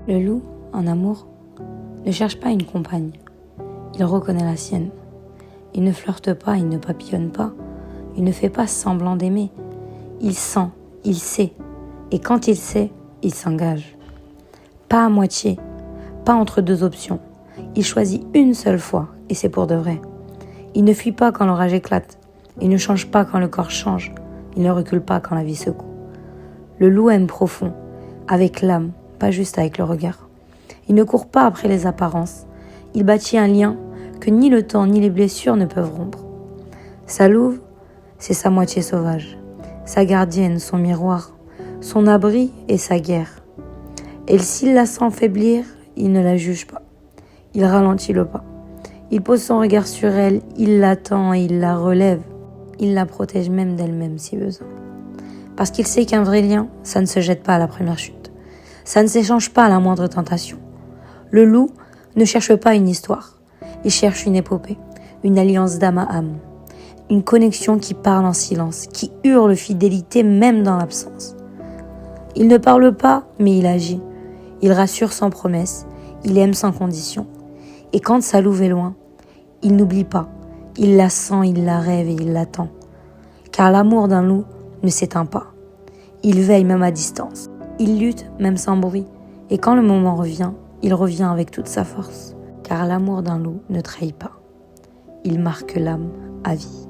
Le loup, en amour, ne cherche pas une compagne. Il reconnaît la sienne. Il ne flirte pas, il ne papillonne pas. Il ne fait pas semblant d'aimer. Il sent, il sait. Et quand il sait, il s'engage. Pas à moitié, pas entre deux options. Il choisit une seule fois, et c'est pour de vrai. Il ne fuit pas quand l'orage éclate. Il ne change pas quand le corps change. Il ne recule pas quand la vie secoue. Le loup aime profond, avec l'âme, pas juste avec le regard. Il ne court pas après les apparences. Il bâtit un lien que ni le temps ni les blessures ne peuvent rompre. Sa louve, c'est sa moitié sauvage, sa gardienne, son miroir, son abri et sa guerre. Et s'il la sent faiblir, il ne la juge pas. Il ralentit le pas. Il pose son regard sur elle, il l'attend et il la relève. Il la protège même d'elle-même si besoin. Parce qu'il sait qu'un vrai lien, ça ne se jette pas à la première chute. Ça ne s'échange pas à la moindre tentation. Le loup ne cherche pas une histoire. Il cherche une épopée, une alliance d'âme à âme. Une connexion qui parle en silence, qui hurle fidélité même dans l'absence. Il ne parle pas, mais il agit. Il rassure sans promesse, il aime sans condition. Et quand sa louve est loin, il n'oublie pas. Il la sent, il la rêve et il l'attend. Car l'amour d'un loup ne s'éteint pas. Il veille même à distance. Il lutte même sans bruit. Et quand le moment revient, il revient avec toute sa force. Car l'amour d'un loup ne trahit pas. Il marque l'âme à vie.